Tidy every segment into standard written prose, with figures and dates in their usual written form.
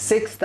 6th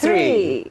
3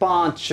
5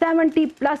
70+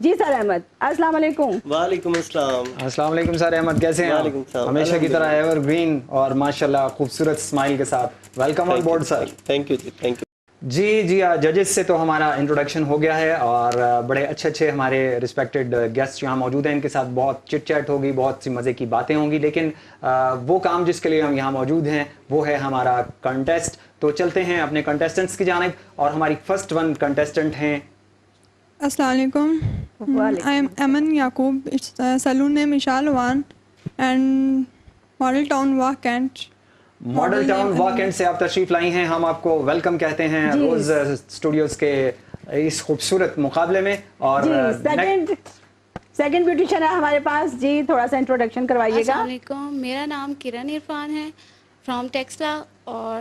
جی سر احمد السلام علیکم. وعلیکم السلام. السلام علیکم سر احمد, کیسے ہیں وعلیکم آپ؟ السلام. ہمیشہ کی طرح ایور گرین اور ماشاءاللہ خوبصورت اسمائل کے ساتھ welcome on board sir. Thank you جی, تھینک یو. جی ججز سے تو ہمارا انٹروڈکشن ہو گیا ہے اور بڑے اچھے ہمارے رسپیکٹڈ گیسٹ یہاں موجود ہیں, ان کے ساتھ بہت چٹ چیٹ ہوگی, بہت سی مزے کی باتیں ہوں گی, لیکن وہ کام جس کے لیے ہم یہاں موجود ہیں وہ ہے ہمارا کنٹیسٹ. تو چلتے ہیں اپنے کنٹیسٹنٹس کی جانب اور ہماری فرسٹ ون کنٹیسٹنٹ ہیں. السلام علیکم. I am Aman Yaqub. It's saloon name Ishal Wan and Model Town Wah Kent. Model town واہ کینٹ سے آپ تشریف لائی ہیں, ہم آپ کو ویلکم کہتے ہیں روز اسٹوڈیوز کے اس خوبصورت مقابلے میں. اور سیکنڈ بیوٹیشن ہے ہمارے پاس. جی تھوڑا سا انٹروڈکشن کروائیے گا. السلام علیکم, میرا نام کرن عرفان ہے فرام ٹیکسلا اور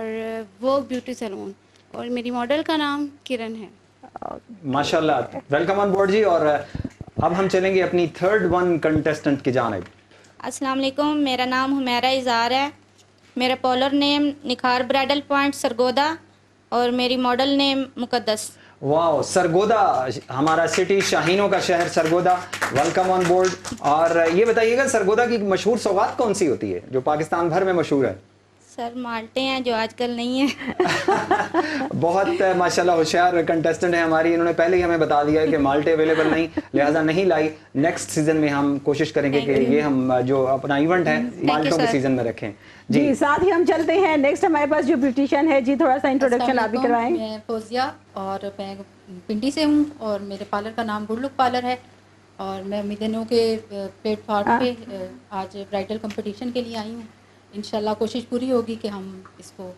وہ بیوٹی سیلون, اور میری ماڈل کا نام کرن ہے. ماشاءاللہ, ویلکم آن بورڈ جی. اور اب ہم چلیں گے اپنی تھرڈ ون کنٹیسٹنٹ کی جانب. السلام علیکم, میرا نام حمیرہ اظہار ہے, میرا پولر نیم نکھار برائڈل پوائنٹ سرگودا اور میری ماڈل نیم مقدس. واو, سرگودا ہمارا سٹی, شاہینوں کا شہر سرگودا, ویلکم آن بورڈ. اور یہ بتائیے گا سرگودا کی مشہور سوغات کون سی ہوتی ہے جو پاکستان بھر میں مشہور ہے؟ سر مالٹے ہیں جو آج کل نہیں ہیں. بہت ماشاءاللہ ہوشیار کنٹیسٹنٹ ہیں ہماری, انہوں نے پہلے ہی ہمیں بتا دیا ہے کہ مالٹے اویلیبل نہیں, لہٰذا نہیں لائی. نیکسٹ سیزن میں ہم کوشش کریں گے کہ یہ ہم جو اپنا ایونٹ ہے مالٹوں کے سیزن میں رکھیں. جی ساتھ ہی ہم چلتے ہیں نیکسٹ ہمارے پاس جو بیوٹیشن ہے. جی تھوڑا سا انٹروڈکشن آپ بھی کروائیں. میں فوزیہ اور میں پنڈی سے ہوں اور میرے پارلر کا نام گڈ لک پارلر ہے, اور میں امید نو کے پلیٹ فارم پہ آج برائڈل کمپٹیشن کے لیے آئی ہوں. انشاءاللہ کوشش پوری ہوگی کہ ہم اس کو.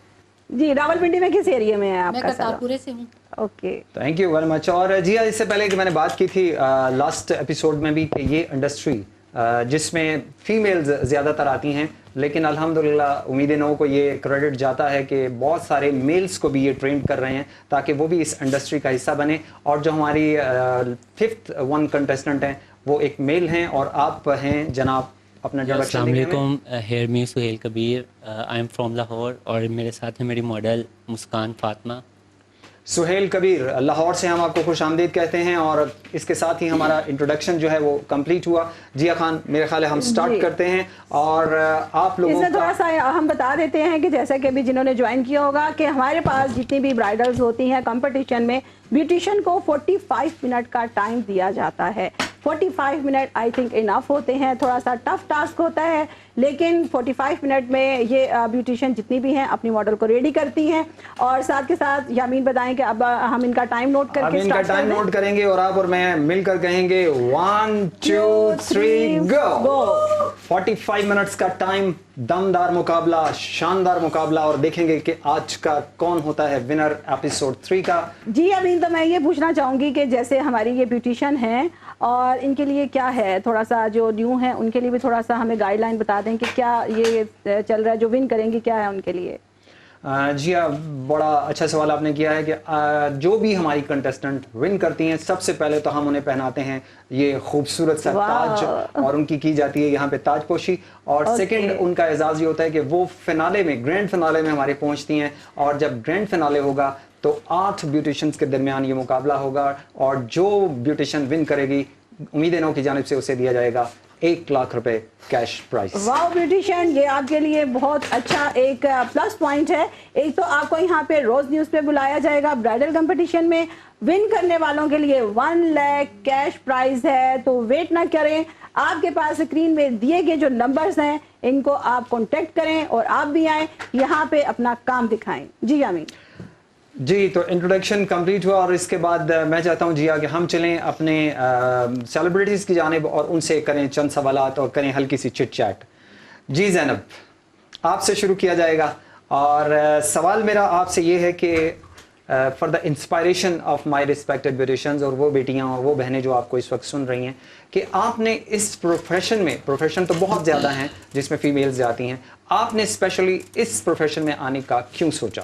جی راول پنڈی میں کس ایریا میں ہے آپ کا؟ میں کرتارپورے سے ہوں. Okay, thank you very much. اور جی اس سے پہلے کہ میں نے بات کی تھی لاسٹ ایپیسوڈ میں بھی کہ یہ انڈسٹری جس میں فیمیلز زیادہ تر آتی ہیں, لیکن الحمدللہ امید نو کو یہ کریڈٹ جاتا ہے کہ بہت سارے میلز کو بھی یہ ٹرین کر رہے ہیں تاکہ وہ بھی اس انڈسٹری کا حصہ بنے. اور جو ہماری ففتھ ون کنٹیسٹنٹ ہیں وہ ایک میل ہیں اور آپ ہیں جناب. اپنا السلام علیکم, hear me Sohail Kabir, I am from Lahore, اور میرے ساتھ ہے میری ماڈل مسکان فاطمہ. سہیل کبیر لاہور سے ہم آپ کو خوش آمدید کہتے ہیں, اور اس کے ساتھ ہی ہمارا انٹروڈکشن جو ہے وہ کمپلیٹ ہوا. جیا خان میرے خیال ہے ہم سٹارٹ کرتے ہیں, اور آپ لوگوں اس میں تھوڑا سا ہم بتا دیتے ہیں کہ جیسا کہ بھی جنہوں نے جوائن کیا ہوگا کہ ہمارے پاس جتنی بھی برائڈلز ہوتی ہیں کمپٹیشن میں بیوٹیشین کو 45 منٹ کا ٹائم دیا جاتا ہے. 45 منٹ آئی تھنک انف ہوتے ہیں. تھوڑا سا ٹف ٹاسک ہوتا ہے, لیکن 45 منٹ میں یہ بیوٹیشین جتنی بھی ہیں اپنی ماڈل کو ریڈی کرتی ہیں. اور ساتھ کے ساتھ یامین بتائیں کہ اب ہم ان کا ٹائم نوٹ کر کے ان کا ٹائم نوٹ کریں گے اور آپ اور میں مل کر کہیں گے 1 2 3 گو. 45 منٹس کا ٹائم, دمدار مقابلہ, شاندار مقابلہ, اور دیکھیں گے کہ آج کا کون ہوتا ہے ونر ایپیسوڈ 3 کا. جی ابھی تو میں یہ پوچھنا چاہوں گی کہ جیسے ہماری یہ بیوٹیشین ہیں اور ان کے لیے کیا ہے, تھوڑا سا جو نیو ہیں ان کے لیے بھی تھوڑا سا ہمیں گائیڈ لائن بتا دیں کہ کیا یہ چل رہا ہے, جو ون کریں گی کیا ہے ان کے لیے. جی بڑا اچھا سوال آپ نے کیا ہے کہ جو بھی ہماری کنٹیسٹنٹ ون کرتی ہیں سب سے پہلے تو ہم انہیں پہناتے ہیں یہ خوبصورت سا تاج, اور ان کی جاتی ہے یہاں پہ تاج پوشی. اور سیکنڈ ان کا اعزاز یہ ہوتا ہے کہ وہ فنالے میں, گرینڈ فنالے میں ہمارے پہنچتی ہیں, اور جب گرینڈ فنالے ہوگا تو 8 بیوٹیشنز کے درمیان یہ مقابلہ ہوگا, اور جو بیوٹیشن ون کرے گی امید نو کی جانب سے اسے دیا جائے گا 1 لاکھ روپے کیش پرائز. واو بیوٹیشین, یہ آپ کے لیے بہت اچھا ایک پلس پوائنٹ ہے. ایک تو آپ کو یہاں پہ روز نیوز پہ بلایا جائے گا برائڈل کمپٹیشن میں, ون کرنے والوں کے لیے 1 لاکھ کیش پرائز ہے. تو ویٹ نہ کریں, آپ کے پاس اسکرین میں دیے گئے جو نمبرز ہیں ان کو آپ کانٹیکٹ کریں اور آپ بھی آئیں یہاں پہ اپنا کام دکھائیں. جی یامین. جی تو انٹروڈکشن کمپلیٹ ہوا, اور اس کے بعد میں چاہتا ہوں جیا کہ ہم چلیں اپنے سیلیبریٹیز کی جانب اور ان سے کریں چند سوالات اور کریں ہلکی سی چٹ چیٹ. جی زینب آپ سے شروع کیا جائے گا, اور سوال میرا آپ سے یہ ہے کہ for the inspiration of my respected beauticians, اور وہ بیٹیاں اور وہ بہنیں جو آپ کو اس وقت سن رہی ہیں, کہ آپ نے اس پروفیشن میں, پروفیشن تو بہت زیادہ ہیں جس میں فیمیلز جاتی ہیں, آپ نے اسپیشلی اس پروفیشن میں آنے کا کیوں سوچا؟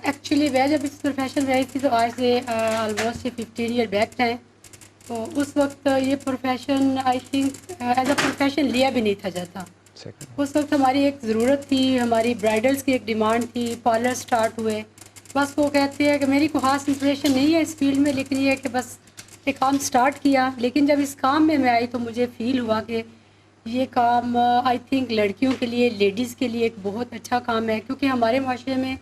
ایکچولی میں جب اس پروفیشن میں آئی تھی تو آج سے آلموسٹ 15 ایئر بیک ہے, تو اس وقت یہ profession I think as a profession لیا بھی نہیں تھا جاتا. اس وقت ہماری ایک ضرورت تھی, ہماری برائڈلس کی ایک ڈیمانڈ تھی, پارلر سٹارٹ ہوئے. بس وہ کہتے ہیں کہ میری کوئی خاص انسپریشن نہیں ہے اس فیلڈ میں, لیکن یہ ہے کہ بس یہ کام سٹارٹ کیا, لیکن جب اس کام میں میں آئی تو مجھے فیل ہوا کہ یہ کام آئی تھنک لڑکیوں کے لیے, لیڈیز کے لیے ایک بہت اچھا کام ہے, کیونکہ ہمارے معاشرے میں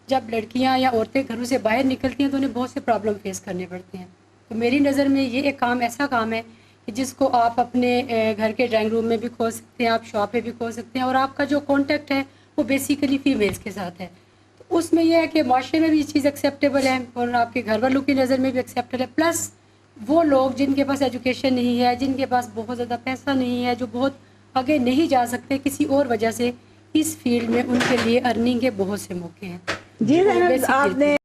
جب لڑکیاں یا عورتیں گھروں سے باہر نکلتی ہیں تو انہیں بہت سے پرابلم فیس کرنے پڑتے ہیں. تو میری نظر میں یہ ایک کام ایسا کام ہے کہ جس کو آپ اپنے گھر کے ڈرائنگ روم میں بھی کھول سکتے ہیں, آپ شاپ پہ بھی کھول سکتے ہیں, اور آپ کا جو کانٹیکٹ ہے وہ بیسیکلی فیمیلز کے ساتھ ہے. تو اس میں یہ ہے کہ معاشرے میں بھی یہ چیز ایکسیپٹیبل ہے اور آپ کے گھر والوں کی نظر میں بھی ایکسیپٹیبل ہے. پلس وہ لوگ جن کے پاس ایجوکیشن نہیں ہے, جن کے پاس بہت زیادہ پیسہ نہیں ہے, جو بہت آگے نہیں جا سکتے کسی اور وجہ سے, اس فیلڈ میں ان کے لیے ارننگ کے بہت سے موقع ہیں. جی زینب, آپ نے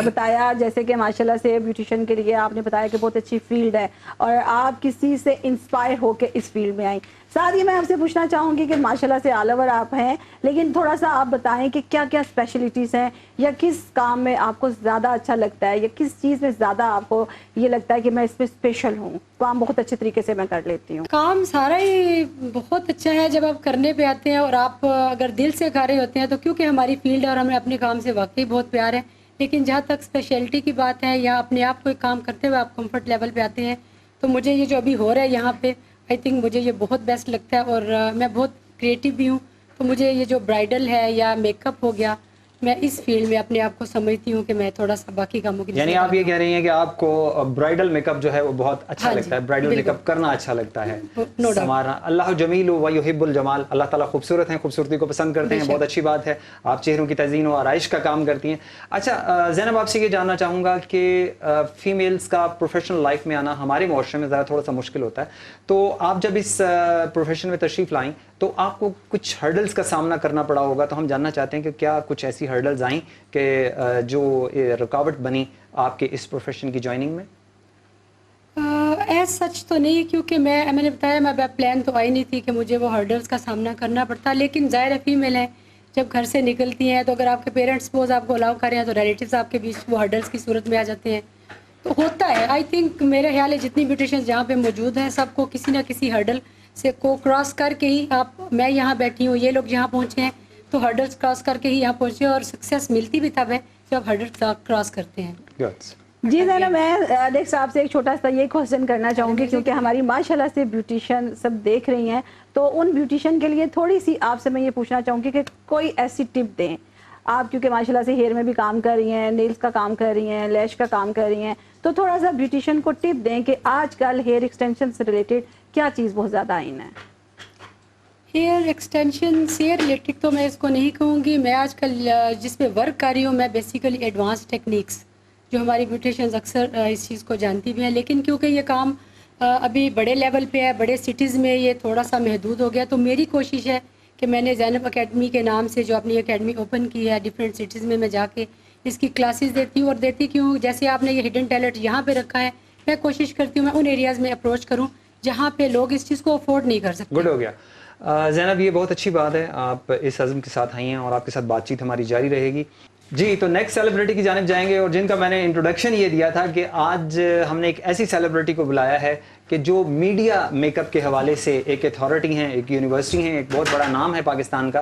بتایا جیسے کہ ماشاءاللہ سے بیوٹیشین کے لیے آپ نے بتایا کہ بہت اچھی فیلڈ ہے اور آپ کسی سے انسپائر ہو کے اس فیلڈ میں آئیں. ساتھ ہی میں آپ سے پوچھنا چاہوں گی کہ ماشاءاللہ سے آل اوور آپ ہیں, لیکن تھوڑا سا آپ بتائیں کہ کیا کیا اسپیشلٹیز ہیں, یا کس کام میں آپ کو زیادہ اچھا لگتا ہے, یا کس چیز میں زیادہ آپ کو یہ لگتا ہے کہ میں اس میں اسپیشل ہوں, کام بہت اچھے طریقے سے میں کر لیتی ہوں. کام سارا ہی بہت اچھا ہے جب آپ کرنے پہ آتے ہیں اور آپ اگر دل سے کر رہے ہوتے ہیں, تو کیونکہ ہماری فیلڈ ہے اور ہمیں اپنے کام سے واقعی بہت پیار ہے. لیکن جہاں تک اسپیشلٹی کی بات ہے یا اپنے آپ کو ایک کام کرتے ہوئے آپ کمفرٹ لیول پہ آتے ہیں, تو مجھے یہ جو ابھی ہو رہا ہے یہاں پہ آئی تھنک مجھے یہ بہت بیسٹ لگتا ہے, اور میں بہت کریٹیو بھی ہوں. تو مجھے یہ جو برائڈل ہے یا میک اپ ہو گیا, میں اس فیلڈ میں اپنے آپ کو سمجھتی ہوں کہ میں تھوڑا سا باقی کاموں کی, یعنی آپ یہ کہہ رہی ہیں کہ آپ کو برائڈل میک اپ جو ہے وہ بہت اچھا لگتا ہے, برائڈل میک اپ کرنا اچھا لگتا ہے, سنوارنا. اللہ جمیل و یحب الجمال, اللہ تعالیٰ خوبصورت ہیں, خوبصورتی کو پسند کرتے ہیں, بہت اچھی بات ہے. آپ چہروں کی تزئین و آرائش کا کام کرتی ہیں. اچھا زینب, آپ سے یہ جاننا چاہوں گا کہ فیمیلز کا پروفیشنل لائف میں آنا ہمارے معاشرے میں ذرا تھوڑا سا مشکل ہوتا ہے, تو آپ جب اس پروفیشن میں تشریف لائیں تو آپ کو کچھ ہرڈلز کا سامنا کرنا پڑا ہوگا, تو ہم جاننا چاہتے ہیں کہ کیا کچھ ایسی ہرڈلز آئیں کہ جو رکاوٹ بنی آپ کے اس پروفیشن کی جوائننگ میں؟ ایز سچ تو نہیں, کیونکہ میں نے بتایا میں پلان تو آئی نہیں تھی کہ مجھے وہ ہرڈلز کا سامنا کرنا پڑتا. لیکن ظاہر ہے فیمیل ہیں, جب گھر سے نکلتی ہیں تو اگر آپ کے پیرنٹس سپوز آپ کو الاؤ کریں ہیں تو ریلیٹیوز آپ کے بیچ وہ ہرڈلز کی صورت میں آ جاتے ہیں. تو ہوتا ہے, آئی تھنک میرے خیال ہے جتنی بیوٹیشنز جہاں پہ موجود ہیں سب کو کسی نہ کسی ہرڈل سے کو کراس کر کے ہی, آپ میں یہاں بیٹھی ہوں, یہ لوگ یہاں پہنچے ہیں, تو ہرڈلز کراس کر کے ہی یہاں پہنچے, اور سکسیس ملتی بھی تب ہے جب آپ ہرڈلز کراس کرتے ہیں. جی زینب, میں نیکسٹ آپ سے ایک چھوٹا سا یہ کوشچن کرنا چاہوں گی, کیونکہ ہماری ماشاءاللہ سے بیوٹیشین سب دیکھ رہی ہیں, تو ان بیوٹیشین کے لیے تھوڑی سی آپ سے میں یہ پوچھنا چاہوں گی کہ کوئی ایسی ٹپ دیں آپ, کیونکہ ماشاءاللہ سے ہیئر میں بھی کام کر رہی ہیں, نیلز کا کام کر رہی ہیں, لیش کا کام کر رہی ہیں, تو تھوڑا سا بیوٹیشین کو ٹپ دیں کہ آج کل ہیئر ایکسٹینشن سے ریلیٹڈ کیا چیز بہت زیادہ آئین ہے. ہیئر ایکسٹینشن سے ریلیٹڈ تو میں اس کو نہیں کہوں گی. میں آج کل جس پہ ورک کر رہی ہوں میں بیسیکلی ایڈوانس ٹیکنیکس, جو ہماری بیوٹیشینز اکثر اس چیز کو جانتی بھی ہیں, لیکن کیونکہ یہ کام ابھی بڑے لیول پہ ہے, بڑے سٹیز میں یہ تھوڑا سا محدود ہو گیا, تو میری کوشش ہے کہ میں نے زینب اکیڈمی کے نام سے جو اپنی اکیڈمی اوپن کی ہے, ڈفرینٹ سٹیز میں جا کے اس کی کلاسز دیتی ہوں. اور دیتی کیوں, جیسے آپ نے یہ ہڈن ٹیلنٹ یہاں پہ رکھا ہے, میں کوشش کرتی ہوں میں ان ایریاز میں اپروچ کروں جہاں پہ لوگ اس چیز کو افورڈ نہیں کر سکتے. گڈ ہو گیا زینب, یہ بہت اچھی بات ہے, آپ اس عزم کے ساتھ آئی ہیں اور آپ کے ساتھ بات چیت ہماری جاری رہے گی. جی, تو نیکسٹ سیلیبریٹی کی جانب جائیں گے, اور جن کا میں نے انٹروڈکشن یہ دیا تھا کہ آج ہم نے ایک ایسی سیلیبریٹی کو بلایا ہے کہ جو میڈیا میک اپ کے حوالے سے ایک اتھارٹی ہیں, ایک یونیورسٹی ہیں, ایک بہت بڑا نام ہے پاکستان کا.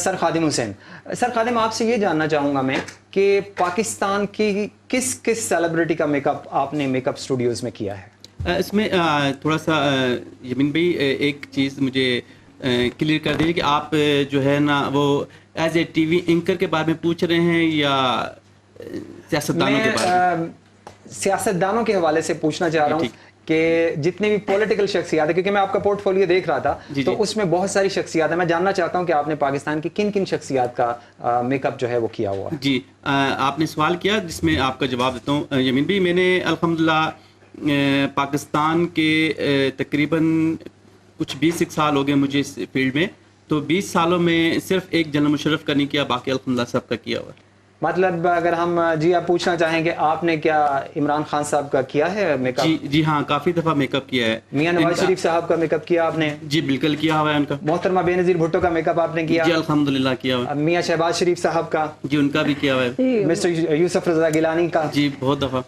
سر خادم حسین. سر خادم, آپ سے یہ جاننا چاہوں گا میں کہ پاکستان کی کس کس سیلیبریٹی کا میک اپ آپ نے میک اپ اسٹوڈیوز میں کیا ہے؟ اس میں تھوڑا سا یمین بھائی ایک چیز مجھے کلیئر کر دیجیے کہ آپ جو ہے نا وہ as A T V anchor کے بارے میں پوچھ رہے ہیں یا سیاستدانوں کے بارے میں؟ سیاستدانوں کے حوالے سے پوچھنا چاہ رہا ہوں کہ جتنے بھی پولیٹیکل شخصیات ہیں, کیونکہ میں آپ کا پورٹ فولیو دیکھ رہا تھا تو اس میں بہت ساری شخصیات ہیں, میں جاننا چاہتا ہوں کہ آپ نے پاکستان کی کن کن شخصیات کا میک اپ جو ہے وہ کیا ہوا؟ جی, آپ نے سوال کیا جس میں آپ کا جواب دیتا ہوں. یمین بھائی, میں نے الحمدللہ پاکستان کے تقریباً کچھ 20 سال ہو گئے مجھے اس فیلڈ میں, تو 20 سالوں میں صرف ایک جنرل مشرف کا نہیں کیا, باقی الحمدللہ سب کا کیا ہوا. مطلب اگر ہم جی آپ پوچھنا چاہیں کہ آپ نے کیا عمران خان صاحب کا کیا ہے میک اپ؟ جی ہاں, کافی دفعہ میک اپ کیا ہے. میاں نواز شریف صاحب کا میک اپ کیا آپ نے؟ جی بالکل کیا ہوا ہے ان کا. محترمہ بے نظیر بھٹو کا میک اپ آپ نے کیا؟ جی الحمدللہ کیا ہوا. میاں شہباز شریف صاحب کا؟ جی ان کا بھی کیا ہوا ہے. مسٹر یوسف رضا گیلانی کا؟ جی بہت دفعہ.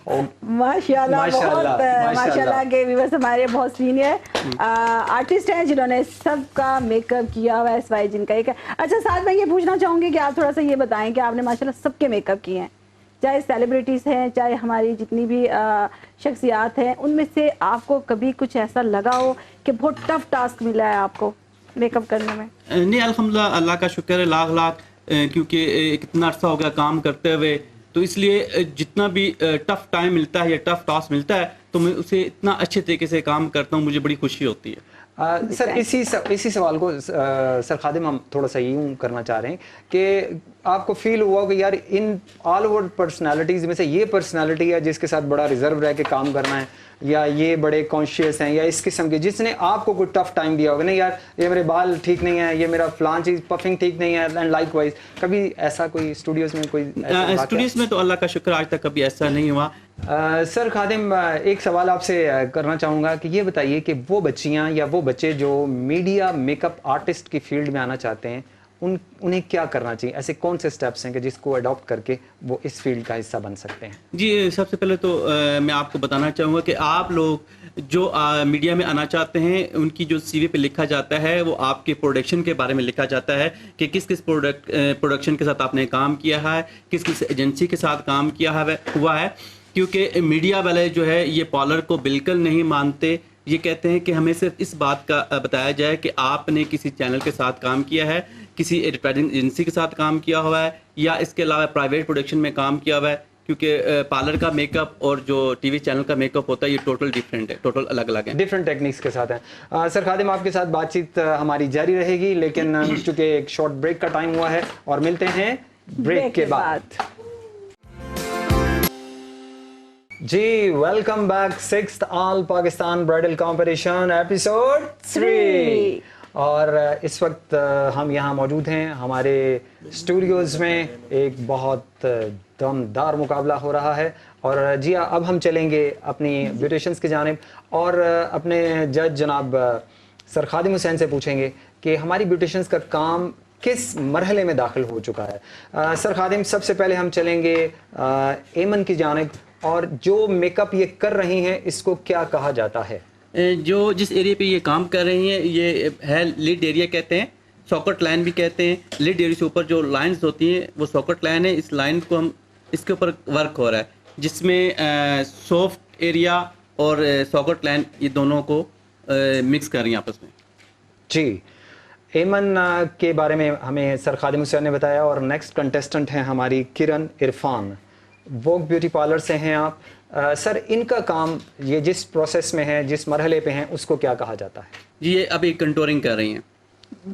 ماشاءاللہ کے ویورز ہمارے بہت سینئر آرٹسٹ ہیں جنہوں نے سب کا میک اپ کیا ہوا ہے, سوائے جن کا ایک ہے. اچھا, ساتھ میں یہ پوچھنا چاہوں گی کہ آپ تھوڑا سا یہ بتائیں کہ آپ نے ماشاءاللہ سب کے میک اپ کیے ہیں, چاہے سیلیبریٹیز ہیں, چاہے ہماری جتنی بھی شخصیات ہیں, ان میں سے آپ کو کبھی کچھ ایسا لگا ہو کہ بہت ٹف ٹاسک ملا ہے آپ کو میک اپ کرنے میں؟ نہیں, الحمدللہ اللہ کا شکر ہے لاکھ لاکھ, کیونکہ کتنا عرصہ ہو گیا کام کرتے ہوئے, تو اس لیے جتنا بھی ٹف ٹائم ملتا ہے یا ٹف ٹاسک ملتا ہے تو میں اسے اتنا اچھے طریقے سے کام کرتا ہوں, مجھے بڑی خوشی ہوتی ہے. سر اسی سوال کو سر خادم ہم تھوڑا سا یوں کرنا چاہ رہے ہیں کہ آپ کو فیل ہوا کہ یار ان آل اوور پرسنالٹیز میں سے یہ پرسنالٹی ہے جس کے ساتھ بڑا ریزرو رہ کے کام کرنا ہے, یا یہ بڑے کانشیس ہیں, یا اس قسم کے جس نے آپ کو کوئی ٹف ٹائم دیا ہوگا, نہیں یار یہ میرے بال ٹھیک نہیں ہے, یہ میرا فلان چیز پفنگ ٹھیک نہیں ہے, اینڈ لائک وائز کبھی ایسا کوئی اسٹوڈیوز میں کوئی اسٹوڈیوز میں تو اللہ کا شکر آج تک کبھی ایسا نہیں ہوا. سر خادم ایک سوال آپ سے کرنا چاہوں گا کہ یہ بتائیے کہ وہ بچیاں یا وہ بچے جو میڈیا میک اپ آرٹسٹ کی فیلڈ میں آنا چاہتے ہیں انہیں کیا کرنا چاہیے, ایسے کون سے سٹیپس ہیں کہ جس کو اڈاپٹ کر کے وہ اس فیلڈ کا حصہ بن سکتے ہیں؟ جی, سب سے پہلے تو میں آپ کو بتانا چاہوں گا کہ آپ لوگ جو میڈیا میں آنا چاہتے ہیں ان کی جو سی وی پہ لکھا جاتا ہے وہ آپ کے پروڈکشن کے بارے میں لکھا جاتا ہے کہ کس کس پروڈکشن کے ساتھ آپ نے کام کیا ہے, کس کس ایجنسی کے ساتھ کام کیا ہوا ہے, کیونکہ میڈیا والے جو ہے یہ پارلر کو بالکل نہیں مانتے. یہ کہتے ہیں کہ ہمیں صرف اس بات کا بتایا جائے کہ آپ نے کسی چینل کے ساتھ کام کیا ہے, کسی ایڈورٹائزنگ ایجنسی کے ساتھ کام کیا ہوا ہے, یا اس کے علاوہ پرائیویٹ پروڈکشن میں کام کیا ہوا ہے, کیونکہ پارلر کا میک اپ اور جو ٹی وی چینل کا میک اپ ہوتا ہے یہ ٹوٹل ڈیفرنٹ ہے, ٹوٹل الگ الگ ہے, ڈفرنٹ ٹیکنیکس کے ساتھ ہیں. سر خادم آپ کے ساتھ بات چیت ہماری جاری رہے گی, لیکن چونکہ ایک شارٹ بریک کا ٹائم ہوا ہے اور ملتے ہیں بریک کے بعد. جی, welcome back, 6th all Pakistan bridal competition episode 3. اور اس وقت ہم یہاں موجود ہیں ہمارے اسٹوڈیوز میں, ایک بہت دمدار مقابلہ ہو رہا ہے. اور جی اب ہم چلیں گے اپنی بیوٹیشنز کی جانب اور اپنے جج جناب سر خادم حسین سے پوچھیں گے کہ ہماری بیوٹیشنز کا کام کس مرحلے میں داخل ہو چکا ہے. سر خادم, سب سے پہلے ہم چلیں گے ایمن کی جانب, اور جو میک اپ یہ کر رہی ہیں اس کو کیا کہا جاتا ہے؟ جو جس ایریا پہ یہ کام کر رہی ہیں یہ ہے لیڈ ایریا کہتے ہیں, ساکٹ لائن بھی کہتے ہیں. لیڈ ایریا سے اوپر جو لائنز ہوتی ہیں وہ ساکٹ لائن ہے. اس لائن کو ہم اس کے اوپر ورک ہو رہا ہے جس میں سافٹ ایریا اور ساکٹ لائن یہ دونوں کو مکس کر رہی ہیں آپس میں. جی, ایمن کے بارے میں ہمیں سر خادم حسین نے بتایا, اور نیکسٹ کنٹیسٹنٹ ہیں ہماری کرن عرفان, ووگ بیوٹی پارلر سے ہیں آپ. سر ان کا کام یہ جس پروسیس میں ہے, جس مرحلے پہ ہیں, اس کو کیا کہا جاتا ہے؟ جی, یہ ابھی کنٹورنگ کر رہی ہیں.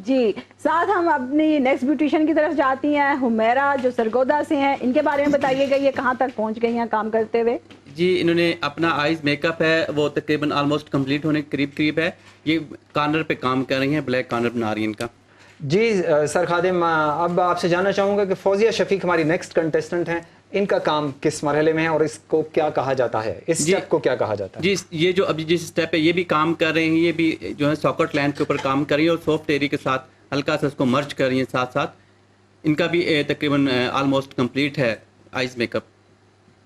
جی, ساتھ ہم اپنی نیکسٹ بیوٹیشین کی طرف جاتی ہیں, حمیرہ جو سرگودا سے ہیں. ان کے بارے میں بتائیے گا, یہ کہاں تک پہنچ گئی ہیں کام کرتے ہوئے؟ جی, انہوں نے اپنا آئیز میک اپ ہے وہ تقریباً آلموسٹ کمپلیٹ ہونے کے قریب ہے. یہ کارنر پہ کام کر رہی ہیں, بلیک کارنر بنا رہی ہیں ان کا. جی سر خادم, اب آپ سے جاننا چاہوں گا کہ فوزیہ شفیق ہماری نیکسٹ کنٹیسٹنٹ ہیں, ان کا کام کس مرحلے میں ہے اور اس کو کیا کہا جاتا ہے, اس اسٹیپ کو کیا کہا جاتا ہے؟ جی, یہ جو ابھی جس اسٹیپ ہے یہ بھی کام کر رہے ہیں, یہ بھی جو ہے ساکٹ لائن کے اوپر کام کر رہی ہیں اور سافٹ ایریا کے ساتھ ہلکا سا اس کو مرج کر رہی ہیں ساتھ ساتھ. ان کا بھی تقریباً آلموسٹ کمپلیٹ ہے آئیز میک اپ.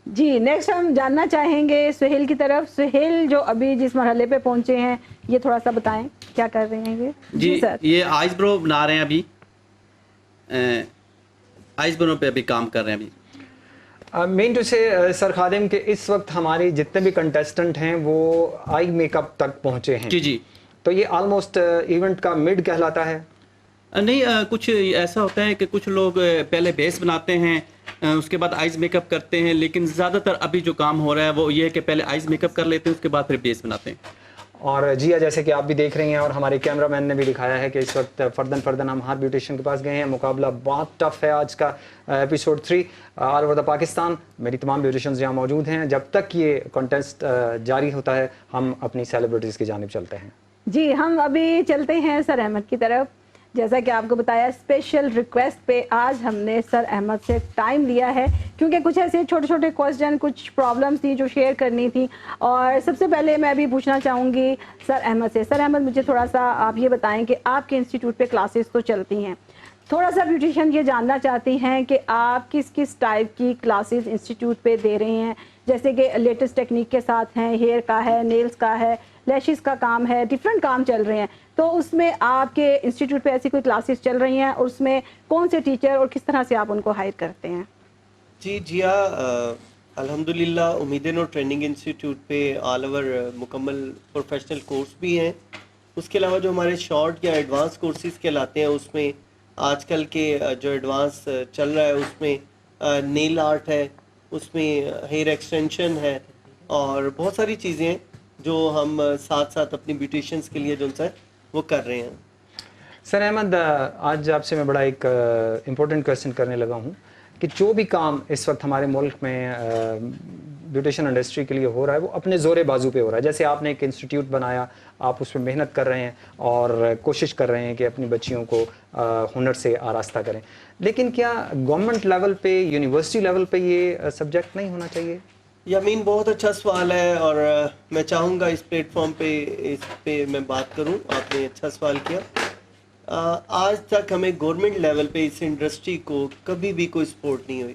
جی, نیکسٹ ہم جاننا چاہیں گے سہیل کی طرف. سہیل جو ابھی جس مرحلے پہ پہنچے ہیں یہ تھوڑا سا بتائیں کیا کر رہے ہیں یہ؟ جی سر, یہ آئیز برو بنا رہے ہیں, ابھی آئیز برو پہ ابھی کام کر رہے ہیں. ابھی مین ٹو سے سر خادم کہ اس وقت ہماری جتنے بھی کنٹیسٹنٹ ہیں وہ آئی میک اپ تک پہنچے ہیں. جی جی, تو یہ آلموسٹ ایونٹ کا مڈ کہلاتا ہے؟ نہیں, کچھ ایسا ہوتا ہے کہ کچھ لوگ پہلے بیس بناتے ہیں اس کے بعد آئیز میک اپ کرتے ہیں, لیکن زیادہ تر ابھی جو کام ہو رہا ہے وہ یہ ہے کہ پہلے آئیز میک اپ کر لیتے ہیں اس کے بعد پھر بیس بناتے ہیں. اور جی جیسے کہ آپ بھی دیکھ رہی ہیں اور ہمارے کیمرہ مین نے بھی دکھایا ہے کہ اس وقت فردن ہم ہر بیوٹیشین کے پاس گئے ہیں. مقابلہ بہت ٹف ہے آج کا episode 3 all over the Pakistan. میری تمام بیوٹیشینز یہاں موجود ہیں. جب تک یہ کنٹیسٹ جاری ہوتا ہے ہم اپنی سیلیبریٹیز کی جانب چلتے ہیں. جی, ہم ابھی چلتے ہیں سر احمد کی طرف. جیسا کہ آپ کو بتایا اسپیشل ریکویسٹ پہ آج ہم نے سر احمد سے ٹائم لیا ہے, کیونکہ کچھ ایسے چھوٹے چھوٹے کوسچن, کچھ پرابلمس تھی جو شیئر کرنی تھی. اور سب سے پہلے میں ابھی پوچھنا چاہوں گی سر احمد سے. سر احمد, مجھے تھوڑا سا آپ یہ بتائیں کہ آپ کے انسٹیٹیوٹ پہ کلاسز تو چلتی ہیں, تھوڑا سا بیوٹیشین یہ جاننا چاہتی ہیں کہ آپ کس کس ٹائپ کی کلاسز انسٹیٹیوٹ پہ دے رہے ہیں, جیسے کہ لیٹسٹ ٹیکنیک کے ساتھ ہیں, ہیئر کا ہے, نیلز کا ہے, لیشز کا کام ہے, ڈفرینٹ کام چل رہے ہیں. تو اس میں آپ کے انسٹیٹیوٹ پہ ایسی کوئی کلاسز چل رہی ہیں اور اس میں کون سے ٹیچر اور کس طرح سے آپ ان کو ہائر کرتے ہیں؟ جی جیا الحمدللہ امید نو ٹریننگ انسٹیٹیوٹ پہ آل اوور مکمل پروفیشنل کورس بھی ہیں. اس کے علاوہ جو ہمارے شارٹ یا ایڈوانس کورسز کہلاتے ہیں اس میں آج کل کے جو ایڈوانس چل رہا ہے اس میں نیل آرٹ ہے, اس میں ہیئر ایکسٹینشن ہے اور بہت ساری چیزیں ہیں جو ہم ساتھ ساتھ اپنی بیوٹیشنز کے لیے جو ہے وہ کر رہے ہیں. سر احمد, آج آپ سے میں بڑا ایک امپورٹنٹ کویسچن کرنے لگا ہوں کہ جو بھی کام اس وقت ہمارے ملک میں بیوٹیشن انڈسٹری کے لیے ہو رہا ہے وہ اپنے زور بازو پہ ہو رہا ہے. جیسے آپ نے ایک انسٹیٹیوٹ بنایا, آپ اس پہ محنت کر رہے ہیں اور کوشش کر رہے ہیں کہ اپنی بچیوں کو ہنر سے آراستہ کریں, لیکن کیا گورنمنٹ لیول پہ, یونیورسٹی لیول پہ یہ سبجیکٹ نہیں ہونا چاہیے؟ یامین بہت اچھا سوال ہے اور میں چاہوں گا اس پلیٹ فارم پہ اس پہ میں بات کروں. آپ نے اچھا سوال کیا. آج تک ہمیں گورنمنٹ لیول پہ اس انڈسٹری کو کبھی بھی کوئی سپورٹ نہیں ہوئی.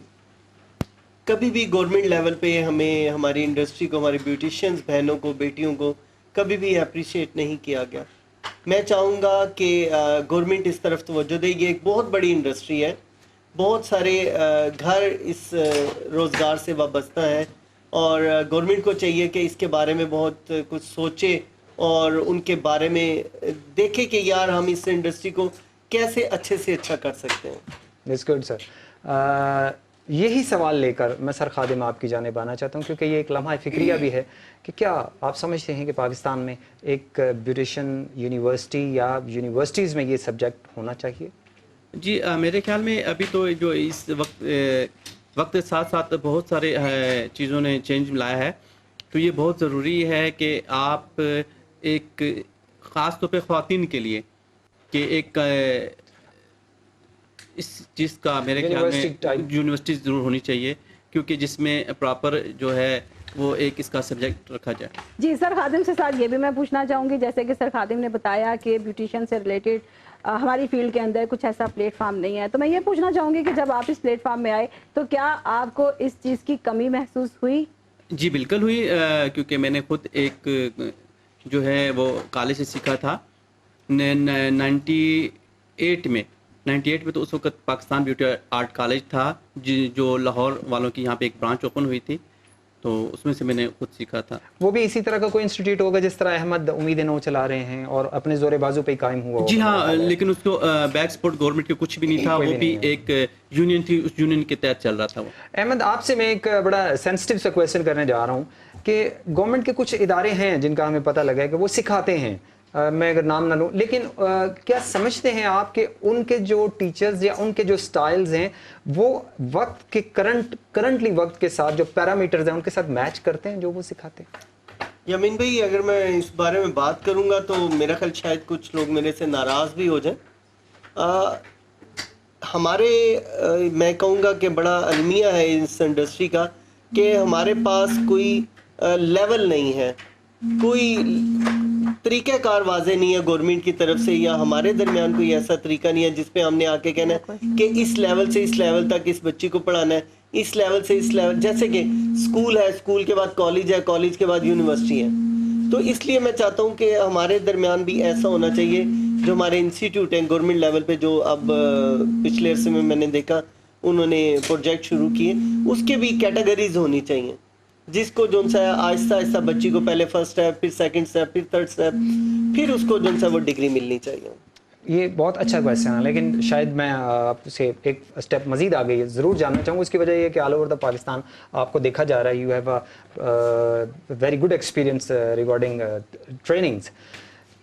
کبھی بھی گورنمنٹ لیول پہ ہمیں ہماری انڈسٹری کو, ہماری بیوٹیشینز بہنوں کو, بیٹیوں کو کبھی بھی اپریشیٹ نہیں کیا گیا. میں چاہوں گا کہ گورنمنٹ اس طرف توجہ دے. یہ ایک بہت بڑی انڈسٹری ہے, بہت سارے گھر اس روزگار سے وابستہ ہیں اور گورنمنٹ کو چاہیے کہ اس کے بارے میں بہت کچھ سوچے اور ان کے بارے میں دیکھے کہ یار ہم اس انڈسٹری کو کیسے اچھے سے اچھا کر سکتے ہیں. That's good, sir. یہی سوال لے کر میں سر خادم آپ کی جانب آنا چاہتا ہوں, کیونکہ یہ ایک لمحہ فکریہ بھی ہے کہ کیا آپ سمجھتے ہیں کہ پاکستان میں ایک بیوٹیشن یونیورسٹی یا یونیورسٹیز میں یہ سبجیکٹ ہونا چاہیے؟ جی میرے خیال میں ابھی تو جو اس وقت کے ساتھ ساتھ بہت سارے چیزوں نے چینج لایا ہے, تو یہ بہت ضروری ہے کہ آپ ایک خاص طور پہ خواتین کے لیے کہ ایک اس چیز کا میرے خیال میں یونیورسٹی ضرور ہونی چاہیے, کیونکہ جس میں پراپر جو ہے وہ ایک اس کا سبجیکٹ رکھا جائے. جی سر خادم سے ساتھ یہ بھی میں پوچھنا چاہوں گی, جیسے کہ سر خادم نے بتایا کہ بیوٹیشن سے ریلیٹڈ ہماری فیلڈ کے اندر کچھ ایسا پلیٹ فارم نہیں ہے, تو میں یہ پوچھنا چاہوں گی کہ جب آپ اس پلیٹ فارم میں آئے تو کیا آپ کو اس چیز کی کمی محسوس ہوئی؟ جی بالکل ہوئی, کیونکہ میں نے خود ایک جو ہے وہ کالج سے سیکھا تھا 98 میں تو اس وقت پاکستان بیوٹی آرٹ کالج تھا جو لاہور والوں کی یہاں پہ ایک برانچ اوپن ہوئی تھی, تو اس میں سے میں نے خود سیکھا تھا. وہ بھی اسی طرح کا کوئی انسٹیٹیوٹ ہوگا جس طرح احمد امید نو چلا رہے ہیں اور اپنے زور بازو پہ قائم ہوا؟ جی ہاں, لیکن اس کو بیک سپورٹ گورنمنٹ کے کچھ بھی نہیں تھا, وہ بھی ایک یونین تھی, اس یونین کے تحت چل رہا تھا وہ. احمد آپ سے میں ایک بڑا سینسٹیو سا کویسچن کرنے جا رہا ہوں کہ گورنمنٹ کے کچھ ادارے ہیں جن کا ہمیں پتہ لگا ہے کہ وہ سکھاتے ہیں, میں اگر نام نہ لوں, لیکن کیا سمجھتے ہیں آپ کہ ان کے جو ٹیچرز یا ان کے جو سٹائلز ہیں وہ وقت کے کرنٹلی وقت کے ساتھ جو پیرامیٹرز ہیں ان کے ساتھ میچ کرتے ہیں جو وہ سکھاتے ہیں؟ یامین بھائی اگر میں اس بارے میں بات کروں گا تو میرا خیال شاید کچھ لوگ میرے سے ناراض بھی ہو جائیں. ہمارے میں کہوں گا کہ بڑا المیہ ہے اس انڈسٹری کا کہ ہمارے پاس کوئی لیول نہیں ہے, کوئی طریقہ کار واضح نہیں ہے گورنمنٹ کی طرف سے, یا ہمارے درمیان کوئی ایسا طریقہ نہیں ہے جس پہ ہم نے آ کے کہنا ہے کہ اس لیول سے اس لیول تک اس بچی کو پڑھانا ہے, اس لیول سے اس لیول, جیسے کہ سکول ہے, سکول کے بعد کالج ہے, کالج کے بعد یونیورسٹی ہے. تو اس لیے میں چاہتا ہوں کہ ہمارے درمیان بھی ایسا ہونا چاہیے, جو ہمارے انسٹیٹیوٹ ہیں گورنمنٹ لیول پہ جو اب پچھلے عرصے میں نے دیکھا انہوں نے پروجیکٹ شروع کیے, اس کے بھی کیٹیگریز ہونی چاہیے جس کو جو ہے آہستہ آہستہ بچی کو پہلے فرسٹ اسٹیپ, پھر سیکنڈ اسٹیپ, پھر تھرڈ اسٹیپ, پھر اس کو جو ہے وہ ڈگری ملنی چاہیے. یہ بہت اچھا کویسچن ہے, لیکن شاید میں آپ سے ایک اسٹیپ مزید آگے ضرور جاننا چاہوں گا. اس کی وجہ یہ ہے کہ آل اوور دا پاکستان آپ کو دیکھا جا رہا ہے, you have a very good experience regarding trainings,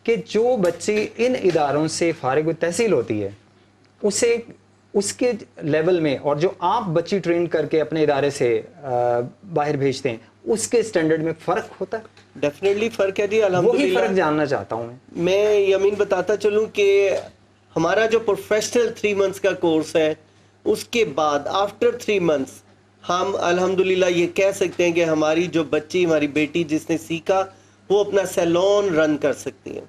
کہ جو بچے ان اداروں سے فارغ التحصیل ہوتی ہے اسے اس کے لیول میں اور جو آپ بچی ٹرین کر کے اپنے ادارے سے باہر بھیجتے ہیں اس کے سٹینڈرڈ میں فرق ہوتا ہے؟ ڈیفینیٹلی فرق ہے جی, الحمدللہ. وہی فرق جاننا چاہتا ہوں میں یمین بتاتا چلوں کہ ہمارا جو پروفیشنل 3 months کا کورس ہے اس کے بعد آفٹر 3 months ہم الحمدللہ یہ کہہ سکتے ہیں کہ ہماری جو بچی, ہماری بیٹی جس نے سیکھا وہ اپنا سیلون رن کر سکتی ہے.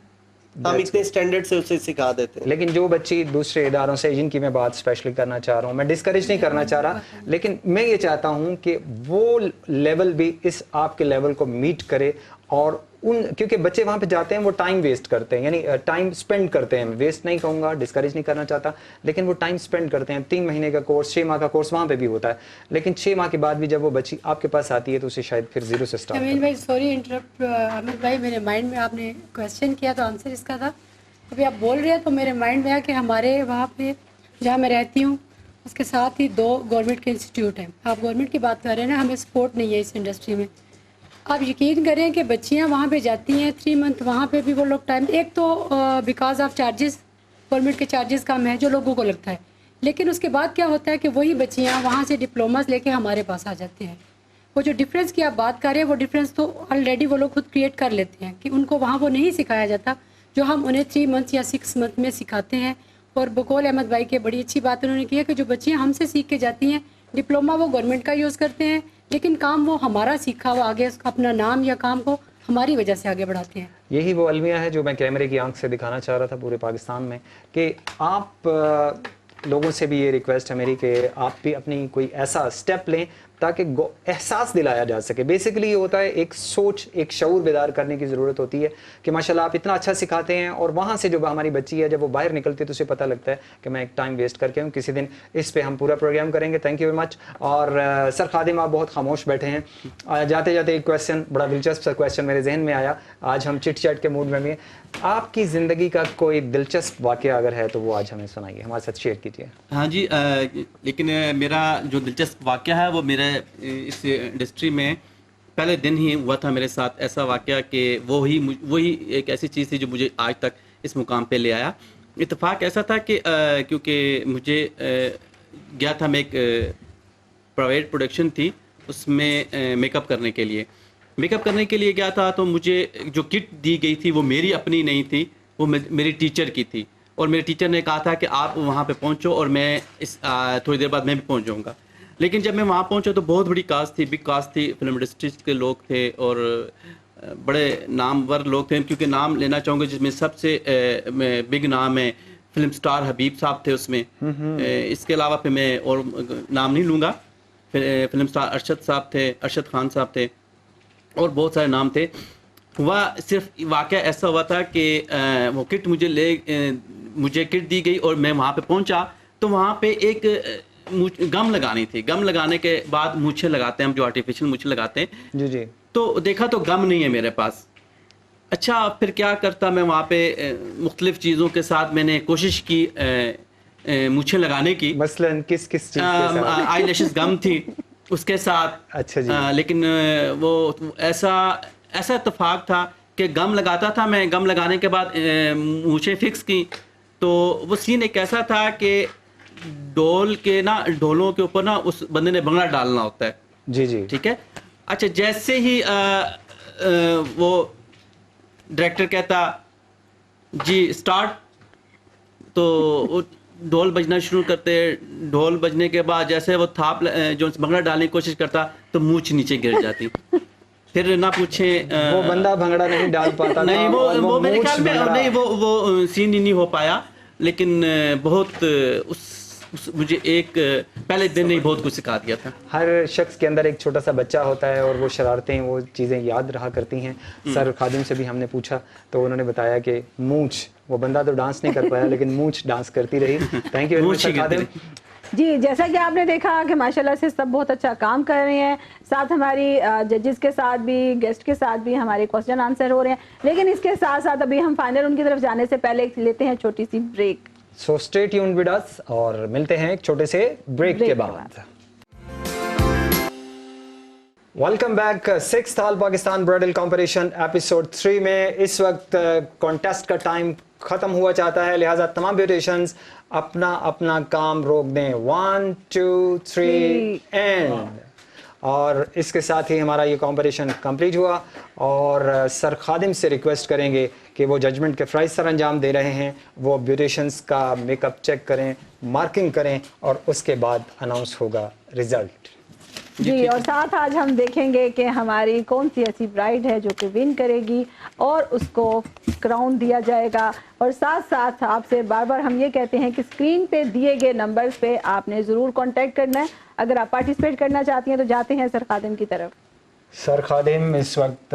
ہم اتنے سٹینڈرڈ سے اسے سکھا دیتے ہیں. لیکن جو بچی دوسرے اداروں سے, جن کی میں بات اسپیشلی کرنا چاہ رہا ہوں, میں ڈسکریج نہیں کرنا چاہ رہا, لیکن میں یہ چاہتا ہوں کہ وہ لیول بھی اس آپ کے لیول کو میٹ کرے اور ان کیونکہ بچے وہاں پہ جاتے ہیں وہ ٹائم ویسٹ کرتے ہیں, یعنی ٹائم اسپینڈ کرتے ہیں, ویسٹ نہیں کہوں گا, ڈسکریج نہیں کرنا چاہتا, لیکن وہ ٹائم اسپینڈ کرتے ہیں. 3 مہینے کا کورس, 6 ماہ کا کورس وہاں پہ بھی ہوتا ہے, لیکن 6 ماہ کے بعد بھی جب وہ بچی آپ کے پاس آتی ہے تو اسے شاید پھر زیرو سے اسٹارٹ. امین بھائی سوری انٹرپٹ, احمد بھائی میرے مائنڈ میں آپ نے کویشچن کیا تو آنسر اس کا تھا. ابھی آپ بول رہے ہیں تو میرے مائنڈ میں ہے کہ ہمارے وہاں پہ جہاں میں رہتی ہوں اس کے ساتھ ہی 2 گورنمنٹ کے انسٹیٹیوٹ ہیں. آپ گورنمنٹ کی بات کر رہے ہیں نا, ہمیں سپورٹ نہیں ہے اس انڈسٹری میں. آپ یقین کریں کہ بچیاں وہاں پہ جاتی ہیں 3 منتھ, وہاں پہ بھی وہ لوگ ٹائم, ایک تو بیکاز آف چارجز, گورنمنٹ کے چارجز کم ہیں جو لوگوں کو لگتا ہے, لیکن اس کے بعد کیا ہوتا ہے کہ وہی بچیاں وہاں سے ڈپلوماز لے کے ہمارے پاس آ جاتے ہیں. وہ جو ڈفرینس کی آپ بات کر رہے ہیں وہ ڈفرینس تو آلریڈی وہ لوگ خود کریٹ کر لیتے ہیں کہ ان کو وہاں وہ نہیں سکھایا جاتا جو ہم انہیں 3 منتھ یا 6 منتھ میں سکھاتے ہیں. اور بقول احمد بھائی کے بڑی اچھی بات انہوں نے کی ہے کہ جو بچیاں ہم سے سیکھ کے جاتی ہیں ڈپلوما وہ گورنمنٹ کا یوز کرتے ہیں, لیکن کام وہ ہمارا سیکھا وہ آگے اپنا نام یا کام کو ہماری وجہ سے آگے بڑھاتے ہیں. یہی وہ المیہ ہے جو میں کیمرے کی آنکھ سے دکھانا چاہ رہا تھا پورے پاکستان میں, کہ آپ لوگوں سے بھی یہ ریکویسٹ ہے میری کہ آپ بھی اپنی کوئی ایسا اسٹیپ لیں تاکہ احساس دلایا جا سکے. بیسیکلی یہ ہوتا ہے ایک سوچ, ایک شعور بیدار کرنے کی ضرورت ہوتی ہے کہ ماشاءاللہ آپ اتنا اچھا سکھاتے ہیں, اور وہاں سے جو ہماری بچی ہے جب وہ باہر نکلتی ہے تو اسے پتہ لگتا ہے کہ میں ایک ٹائم ویسٹ کر کے ہوں. کسی دن اس پہ ہم پورا پروگرام کریں گے. Thank you very much. اور سر خادم آپ بہت خاموش بیٹھے ہیں, جاتے جاتے ایک کویشچن, بڑا دلچسپ سا کویشچن میرے ذہن میں آیا, آج ہم چٹ چیٹ کے موڈ میں بھی ہیں. آپ کی زندگی کا کوئی دلچسپ واقعہ اگر ہے تو وہ آج ہمیں سنائیے, ہمارے ساتھ شیئر کیجیے. ہاں جی, لیکن میرا جو دلچسپ واقعہ ہے وہ میرے اس انڈسٹری میں پہلے دن ہی ہوا تھا میرے ساتھ ایسا واقعہ کہ وہی ایک ایسی چیز تھی جو مجھے آج تک اس مقام پہ لے آیا. اتفاق ایسا تھا کہ کیونکہ مجھے گیا تھا, میں ایک پرائیویٹ پروڈکشن تھی اس میں میک اپ کرنے کے لیے گیا تھا. تو مجھے جو کٹ دی گئی تھی وہ میری اپنی نہیں تھی, وہ میری ٹیچر کی تھی, اور میرے ٹیچر نے کہا تھا کہ آپ وہاں پہ پہنچو اور میں تھوڑی دیر بعد میں بھی پہنچ جاؤں گا. لیکن جب میں وہاں پہنچا تو بہت بڑی کاسٹ تھی, بگ کاسٹ تھی, فلم انڈسٹری کے لوگ تھے اور بڑے نامور لوگ تھے. کیونکہ نام لینا چاہوں گا جس میں سب سے بگ نام ہے فلم سٹار حبیب صاحب تھے اس میں, اس کے علاوہ پھر میں اور نام نہیں لوں گا. فلم سٹار ارشد صاحب تھے, ارشد خان صاحب تھے, اور بہت سارے نام تھے. ہوا صرف واقعہ ایسا ہوا تھا کہ وہ کٹ مجھے کٹ دی گئی اور میں وہاں پہ پہنچا تو وہاں پہ ایک گم لگانی تھی. گم لگانے کے بعد مونچھیں لگاتے ہیں ہم, جو آرٹیفیشل مونچھیں لگاتے ہیں, جی جی, تو دیکھا تو گم نہیں ہے میرے پاس. اچھا پھر کیا کرتا, میں وہاں پہ مختلف چیزوں کے ساتھ میں نے کوشش کی مونچھیں لگانے کی. مثلاً کس چیز کے ساتھ؟ آئی لیشز گم تھی اس کے ساتھ. اچھا جی. لیکن وہ ایسا اتفاق تھا کہ گم لگاتا تھا میں, گم لگانے کے بعد مونچھیں فکس کی تو وہ سین ایک ایسا تھا کہ ڈھولوں کے اوپر نا اس بندے نے بنگڑا ڈالنا ہوتا ہے. جی جی, ٹھیک ہے. اچھا جیسے ہی وہ ڈائریکٹر کہتا جی اسٹارٹ, تو وہ ڈھول بجنا شروع کرتے. ڈھول بجنے کے بعد جیسے وہ تھاپ جو بنگڑا ڈالنے کی کوشش کرتا تو مونچھ نیچے گر جاتی. پھر نہ پوچھیں وہ بندہ بھنگڑا نہیں ڈال پاتا. نہیں وہ میرے خیال میں نہیں, وہ سین ہی نہیں ہو پایا. لیکن بہت مجھے ایک پہلے دن نے بہت کچھ سکھا دیا تھا. ہر شخص کے اندر ایک چھوٹا سا بچہ ہوتا ہے اور وہ شرارتیں, وہ چیزیں یاد رہا کرتی ہیں. سر خادم سے بھی ہم نے پوچھا تو انہوں نے بتایا کہ مونچھ, وہ بندہ تو ڈانس نہیں کر پایا لیکن مونچھ ڈانس کرتی رہی. تھینک یو سر خادم. جی, جیسا کہ آپ نے دیکھا کہ ماشاءاللہ سے سب بہت اچھا کام کر رہے ہیں, ساتھ ہماری ججز کے ساتھ بھی, گیسٹ کے ساتھ بھی ہمارے کوسچن آنسر ہو رہے ہیں. لیکن اس کے ساتھ ساتھ ابھی ہم فائنل ان کی طرف جانے سے پہلے لیتے ہیں چھوٹی سی break. So stay tuned with us, اور ملتے ہیں ایک چھوٹے سے بریک کے بعد. Welcome back. 6th all Pakistan bridal competition episode 3 میں اس وقت کانٹیسٹ کا ٹائم ختم ہوا چاہتا ہے, لہٰذا تمام بیوٹیشینز اپنا کام روک دیں. 1 2 3 اینڈ. اور اس کے ساتھ ہی ہمارا یہ کمپٹیشن کمپلیٹ ہوا, اور سر خادم سے ریکویسٹ کریں گے کہ وہ ججمنٹ کے فرائض سر انجام دے رہے ہیں, وہ بیوٹیشنز کا میک اپ چیک کریں, مارکنگ کریں, اور اس کے بعد اناؤنس ہوگا رزلٹ. جی, اور ساتھ آج ہم دیکھیں گے کہ ہماری کون سی ایسی برائڈ ہے جو کہ ون کرے گی اور اس کو کراؤن دیا جائے گا. اور ساتھ ساتھ آپ سے بار بار ہم یہ کہتے ہیں کہ اسکرین پہ دیے گئے نمبرز پہ آپ نے ضرور کانٹیکٹ کرنا ہے. اگر آپ پارٹیسپیٹ کرنا چاہتی ہیں تو جاتے ہیں سر خادم کی طرف. سر خادم اس وقت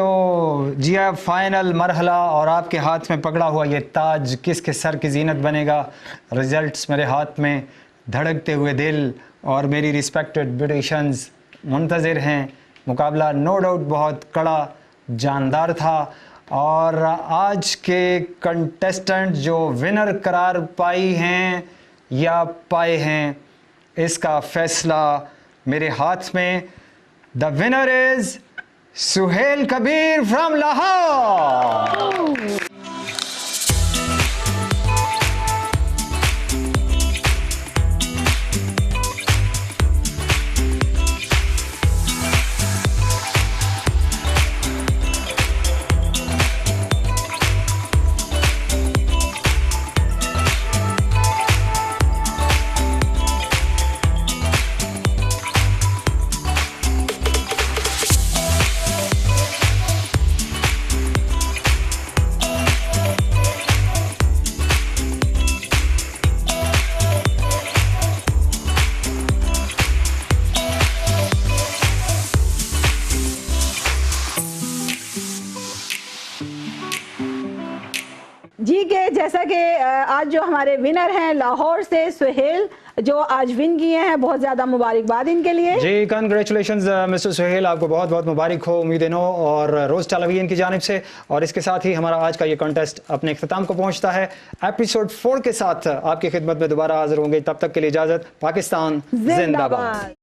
تو جیا فائنل مرحلہ اور آپ کے ہاتھ میں پکڑا ہوا یہ تاج کس کے سر کی زینت بنے گا. رزلٹس میرے ہاتھ میں، دھڑکتے ہوئے دل اور میری ریسپیکٹڈ بیوٹیشنز منتظر ہیں. مقابلہ نو ڈاؤٹ بہت کڑا جاندار تھا اور آج کے کنٹیسٹنٹ جو ونر قرار پائی ہیں یا پائے ہیں اس کا فیصلہ میرے ہاتھ میں. The winner is Sohail Kabir from Lahore. جی کہ جیسا کہ آج جو ہمارے ونر ہیں لاہور سے سہیل جو آج ون کیے ہیں، بہت زیادہ مبارکباد ان کے لیے. جی کنگریچولیشنز مسٹر سہیل، آپ کو بہت بہت مبارک ہو امید نو اور روز ٹیلی ویژن کی جانب سے. اور اس کے ساتھ ہی ہمارا آج کا یہ کنٹیسٹ اپنے اختتام کو پہنچتا ہے. ایپیسوڈ 4 کے ساتھ آپ کی خدمت میں دوبارہ حاضر ہوں گے. تب تک کے لیے اجازت. پاکستان زندہ باد.